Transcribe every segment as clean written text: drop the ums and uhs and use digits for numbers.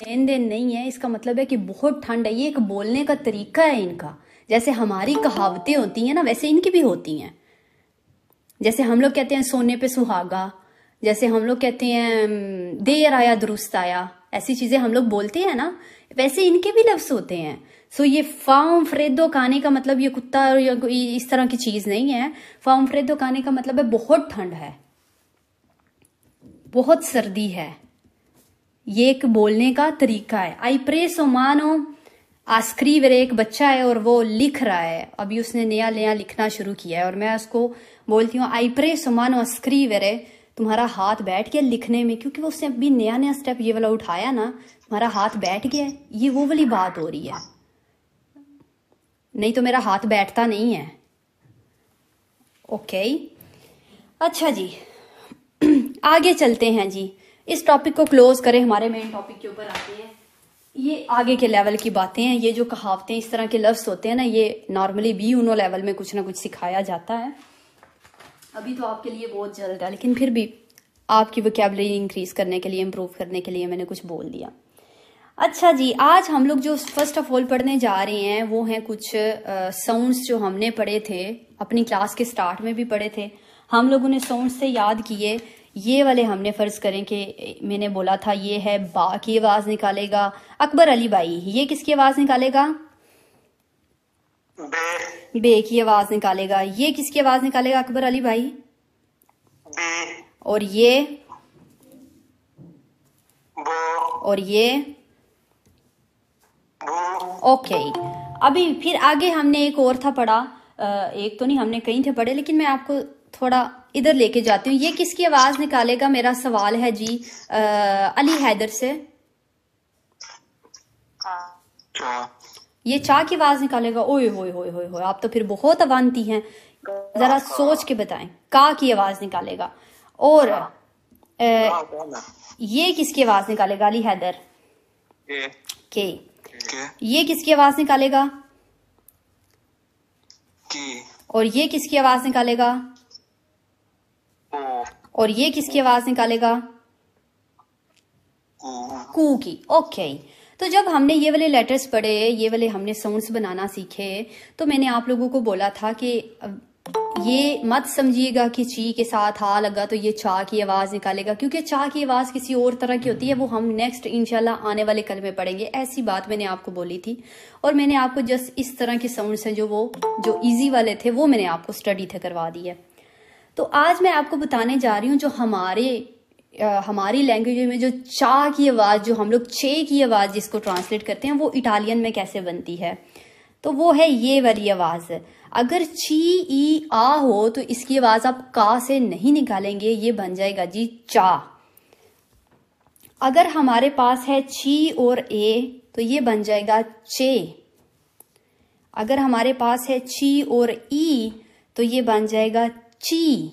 लेन then नहीं है, इसका मतलब है कि बहुत ठंड है। ये एक बोलने का तरीका है इनका। जैसे हमारी कहावतें होती हैं ना, वैसे इनकी भी होती हैं। जैसे हम लोग कहते हैं सोने पे सुहागा, जैसे हम लोग कहते हैं देर आया दुरुस्त आया, ऐसी चीजें हम लोग बोलते हैं ना, वैसे इनके भी लफ्ज होते हैं। सो ये फाउम फ्रेदो खाने का मतलब ये कुत्ता या कोई इस तरह की चीज नहीं है। फाउम फ्रेदो खाने का मतलब है बहुत ठंड है, बहुत सर्दी है। ये एक बोलने का तरीका है। आई प्रे सोमानो आस्क्रीवेरे, एक बच्चा है और वो लिख रहा है, अभी उसने नया नया लिखना शुरू किया है और मैं उसको बोलती हूँ आई प्रे सोमानो आस्क्रीवेरे, तुम्हारा हाथ बैठ गया लिखने में, क्योंकि वो उसने अभी नया नया स्टेप ये वाला उठाया ना, तुम्हारा हाथ बैठ गया है। ये वो वाली बात हो रही है, नहीं तो मेरा हाथ बैठता नहीं है। ओके, अच्छा जी आगे चलते हैं जी, इस टॉपिक को क्लोज करें, हमारे मेन टॉपिक के ऊपर आते हैं। ये आगे के लेवल की बातें हैं। ये जो कहावतें इस तरह के लफ्ज होते हैं ना, ये नॉर्मली भी उनो लेवल में कुछ ना कुछ सिखाया जाता है। अभी तो आपके लिए बहुत जल्द है, लेकिन फिर भी आपकी वोकैबुलरी इंक्रीज करने के लिए, इम्प्रूव करने के लिए मैंने कुछ बोल दिया। अच्छा जी, आज हम लोग जो फर्स्ट ऑफ ऑल पढ़ने जा रहे हैं वो हैं कुछ साउंड्स जो हमने पढ़े थे, अपनी क्लास के स्टार्ट में भी पढ़े थे। हम लोगों ने साउंड्स से याद किए। ये वाले हमने फर्ज करें कि मैंने बोला था ये है बा की आवाज निकालेगा अकबर अली भाई, ये किसकी आवाज निकालेगा? बे की आवाज निकालेगा। ये किसकी आवाज निकालेगा अकबर अली भाई? बे। और ये बो। और ये ओके। अभी फिर आगे हमने एक और था पढ़ा, एक तो नहीं हमने कई थे पढ़े, लेकिन मैं आपको थोड़ा इधर लेके जाती हूँ। ये किसकी आवाज निकालेगा? मेरा सवाल है जी अली हैदर से। ये चा की आवाज निकालेगा। ओए होए होए होए होए, आप तो फिर बहुत अवान्ती हैं, जरा सोच के बताएं। का की आवाज निकालेगा। और ये किसकी आवाज निकालेगा? अली हैदर के। ये किसकी आवाज निकालेगा? की। और ये किसकी आवाज निकालेगा? और ये किसकी आवाज निकालेगा? कू की। ओके, तो जब हमने ये वाले लेटर्स पढ़े, ये वाले हमने साउंड्स बनाना सीखे, तो मैंने आप लोगों को बोला था कि ये मत समझिएगा कि ची के साथ हा लगा तो ये चा की आवाज निकालेगा, क्योंकि चा की आवाज किसी और तरह की होती है। वो हम नेक्स्ट इंशाल्लाह आने वाले कल में पढ़ेंगे। ऐसी बात मैंने आपको बोली थी, और मैंने आपको जस्ट इस तरह के साउंड्स हैं जो इजी वाले थे वो मैंने आपको स्टडी थे करवा दी है। तो आज मैं आपको बताने जा रही हूँ जो हमारी लैंग्वेज में जो चा की आवाज, जो हम लोग चे की आवाज जिसको ट्रांसलेट करते हैं, वो इटालियन में कैसे बनती है। तो वो है ये वाली आवाज। अगर ची ई आ हो तो इसकी आवाज आप का से नहीं निकालेंगे, ये बन जाएगा जी चा। अगर हमारे पास है ची और ए तो ये बन जाएगा चे। अगर हमारे पास है ची और ई तो ये बन जाएगा ची।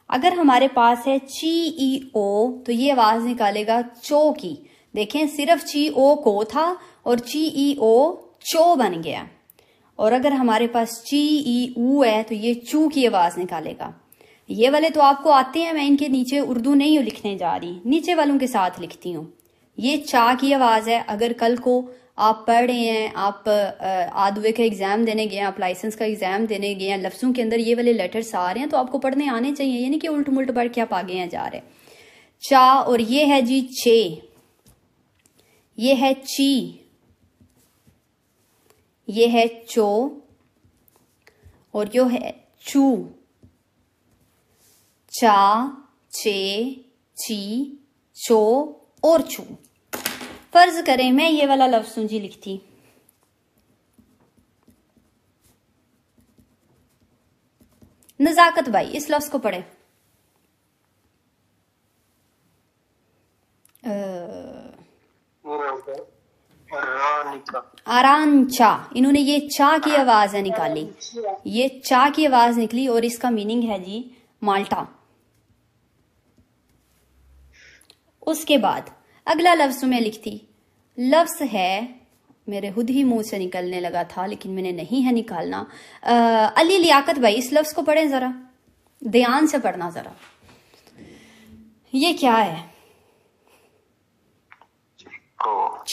अगर हमारे पास है ची ई ओ तो ये आवाज निकालेगा चो की। देखें, सिर्फ ची ओ को था और ची ई ओ चो बन गया। और अगर हमारे पास ची ई ऊ है तो ये चू की आवाज निकालेगा। ये वाले तो आपको आते हैं, मैं इनके नीचे उर्दू नहीं लिखने जा रही, नीचे वालों के साथ लिखती हूँ। ये चा की आवाज है। अगर कल को आप पढ़ रहे हैं, आप आदुए का एग्जाम देने गए हैं, आप लाइसेंस का एग्जाम देने गए हैं, लफ्जों के अंदर ये वाले लेटर्स आ रहे हैं तो आपको पढ़ने आने चाहिए, यानी कि उल्ट मुल्ट पढ़ के आप आगे हैं जा रहे। चा। और ये है जी चे, ये है ची, ये है चो, और जो है चू। चा, चे, ची, चो और चू। फर्ज करें मैं ये वाला लफ्ज सूंजी लिखती, नजाकत भाई इस लफ्ज को पढ़े। आरांचा। इन्होंने ये चा की आवाज है निकाली, ये चा की आवाज निकली और इसका मीनिंग है जी माल्टा। उसके बाद अगला लफ्ज में लिखती, लफ्ज है, मेरे खुद ही मुंह से निकलने लगा था लेकिन मैंने नहीं है निकालना। अली लियाकत भाई इस लफ्ज को पढ़ें जरा, ध्यान से पढ़ना जरा। ये क्या है?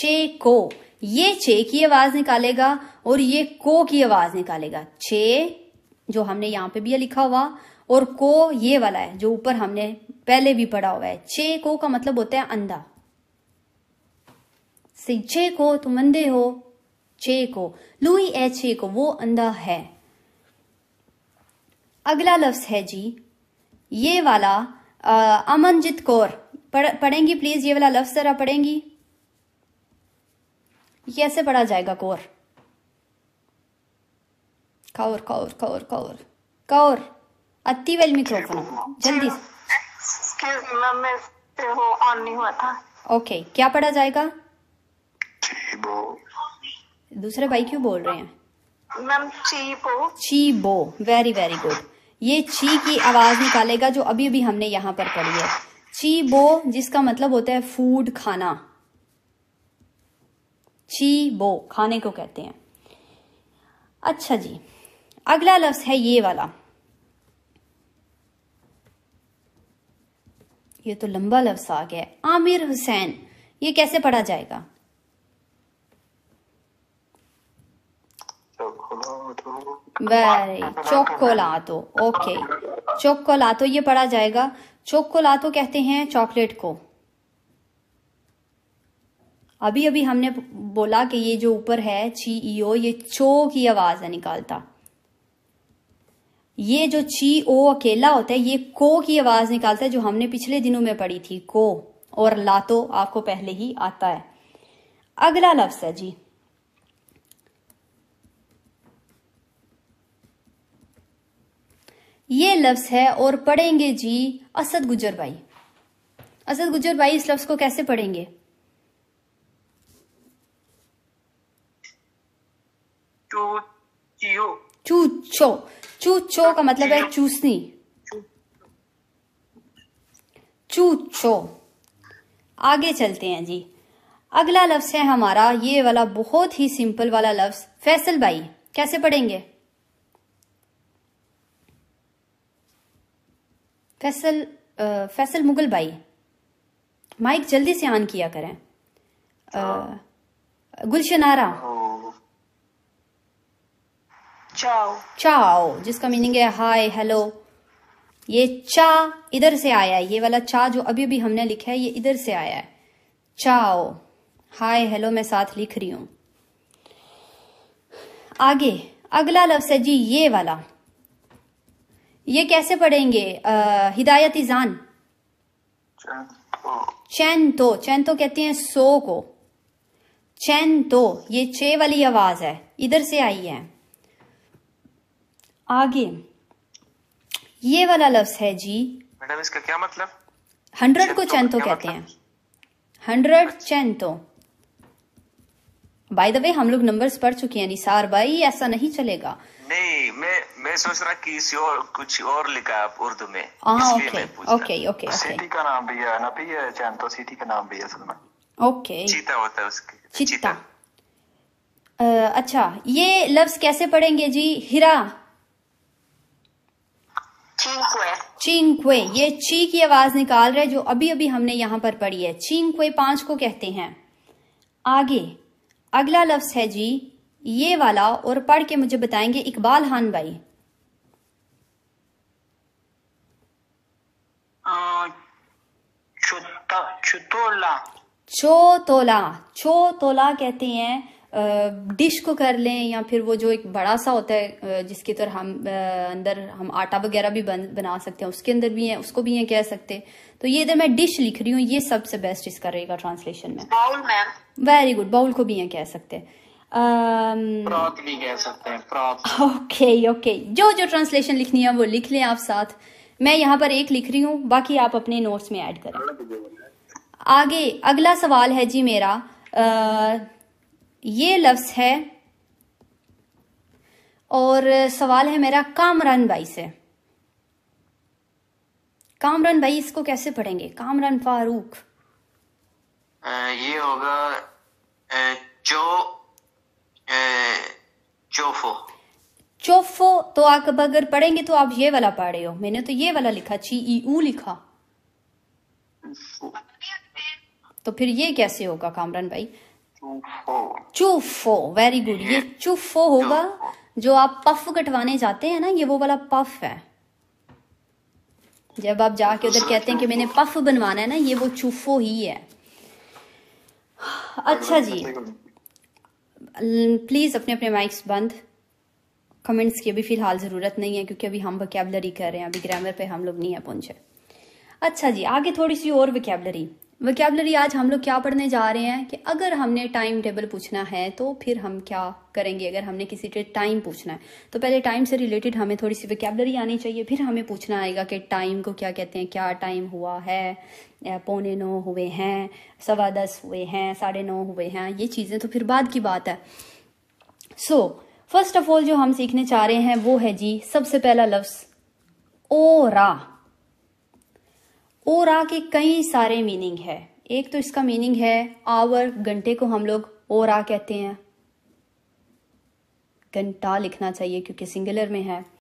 चे को, ये चे की आवाज निकालेगा और ये को की आवाज निकालेगा। चे जो हमने यहाँ पे भी लिखा हुआ और को ये वाला है जो ऊपर हमने पहले भी पढ़ा हुआ है। चे को का मतलब होता है अंधा। चे को तुम अंधे हो, चे को, लुई ए चे को, वो अंधा है। अगला लफ्ज है जी ये वाला अमनजीत कौर, पढ़ेंगी प्लीज ये वाला लफ्ज जरा पढ़ेंगी। कैसे पढ़ा जाएगा कौर? कौर कौर कौर कौर कौर, अति वेल मिक्रोफोन जल्दी से। ऑन नहीं हुआ था। ओके, क्या पढ़ा जाएगा? दूसरे भाई क्यों बोल रहे हैं? मैम चीबो। चीबो, वेरी वेरी गुड। ये ची की आवाज निकालेगा जो अभी अभी हमने यहाँ पर पढ़ी है। चीबो जिसका मतलब होता है फूड, खाना। चीबो खाने को कहते हैं। अच्छा जी, अगला लफ्ज है ये वाला। ये तो लंबा लफ्ज आ गया, आमिर हुसैन। ये कैसे पढ़ा जाएगा? वेरी, चोकोलातो। ओके, चोकोलातो ये पढ़ा जाएगा। चोकोलातो कहते हैं चॉकलेट को। अभी अभी हमने बोला कि ये जो ऊपर है ची ई ओ, ये चो की आवाज है निकालता। ये जो ची ओ अकेला होता है ये को की आवाज निकालता है जो हमने पिछले दिनों में पढ़ी थी, को। और लातो आपको पहले ही आता है। अगला लफ्ज है जी ये लफ्ज है और पढ़ेंगे जी असद गुजर भाई। असद गुजर भाई इस लफ्ज को कैसे पढ़ेंगे? चूचो। चूचो का मतलब है चूसनी। चूचो। आगे चलते हैं जी। अगला लफ्ज है हमारा ये वाला बहुत ही सिंपल वाला लफ्ज। फैसल भाई कैसे पढ़ेंगे? फैसल मुगल भाई माइक जल्दी से ऑन किया करें। गुलशनारा। चाओ। चाओ जिसका मीनिंग है हाय हेलो। ये चा इधर से आया है, ये वाला चा जो अभी अभी हमने लिखा है ये इधर से आया है। चाओ, हाय हेलो मैं साथ लिख रही हूं। आगे अगला लफ्ज है जी ये वाला। ये कैसे पढ़ेंगे? हिदायत इजान। चैन तो कहते हैं सो को। चैन तो, ये चे वाली आवाज है, इधर से आई है। आगे ये वाला लफ्ज है जी। मैडम इसका क्या मतलब? 100 को चैन तो कहते हैं। 100 चैन तो। बाय द वे हम लोग नंबर्स पढ़ चुके हैं निसार भाई, ऐसा नहीं चलेगा। नहीं, मैं सोच रहा कि इसी और कुछ और लिखा आप उर्दू में। ओके। सिटी का नाम भी है ना, भी है चैन तो सिटी का नाम भी है असल में। ओके, चीता होता है उसके। चित्ता। अच्छा, ये लफ्ज कैसे पढ़ेंगे जी? हिरा। चिंक्वे। ये ची की आवाज निकाल रहे जो अभी अभी हमने यहां पर पढ़ी है। चिंक्वे 5 को कहते हैं। आगे अगला लफ्ज है जी ये वाला और पढ़ के मुझे बताएंगे इकबाल खान भाई। चोतोला कहते हैं डिश को कर लें, या फिर वो जो एक बड़ा सा होता है जिसके तरह हम अंदर हम आटा वगैरह भी बना सकते हैं, उसके अंदर भी है, उसको भी ये कह सकते। तो ये इधर मैं डिश लिख रही हूँ, ये सबसे बेस्ट इसका रहेगा ट्रांसलेशन में। Bowl ma'am. Very good, bowl को भी ये कह सकते हैं। प्रात भी कह सकते हैं, प्रात। ओके, जो ट्रांसलेशन लिखनी है वो लिख लें आप साथ। मैं यहाँ पर एक लिख रही हूँ, बाकी आप अपने नोट्स में ऐड करें। आगे अगला सवाल है जी मेरा। ये लफ्ज है और सवाल है मेरा कामरान भाई से। कामरान भाई इसको कैसे पढ़ेंगे? कामरान फारूक। ये होगा चोफो। तो आप अगर पढ़ेंगे तो आप ये वाला पढ़ रहे हो, मैंने तो ये वाला लिखा, ची ई ऊ लिखा। तो फिर ये कैसे होगा कामरान भाई? चूफो, वेरी गुड। ये चूफो होगा। जो आप पफ कटवाने जाते हैं ना, ये वो वाला पफ है। जब आप जाके उधर कहते हैं कि मैंने पफ बनवाना है ना, ये वो चूफो ही है। अच्छा जी, प्लीज अपने अपने माइक्स बंद। कमेंट्स की अभी फिलहाल जरूरत नहीं है, क्योंकि अभी हम वोकैबुलरी कर रहे हैं, अभी ग्रामर पे हम लोग नहीं है पहुंचे। अच्छा जी, आगे थोड़ी सी और वोकैबुलरी आज हम लोग क्या पढ़ने जा रहे हैं कि अगर हमने टाइम टेबल पूछना है तो फिर हम क्या करेंगे। अगर हमने किसी से टाइम पूछना है तो पहले टाइम से रिलेटेड हमें थोड़ी सी वोकैबुलरी आनी चाहिए, फिर हमें पूछना आएगा कि टाइम को क्या कहते हैं, क्या टाइम हुआ है, 9:15 हुए हैं, 10:15 हुए हैं, 9:30 हुए हैं, ये चीजें तो फिर बाद की बात है। सो फर्स्ट ऑफ ऑल जो हम सीखने चाह रहे हैं वो है जी, सबसे पहला लफ्ज ओरा। ओरा के कई सारे मीनिंग है। एक तो इसका मीनिंग है आवर, घंटे को हम लोग ओरा कहते हैं, घंटा लिखना चाहिए क्योंकि सिंगुलर में है।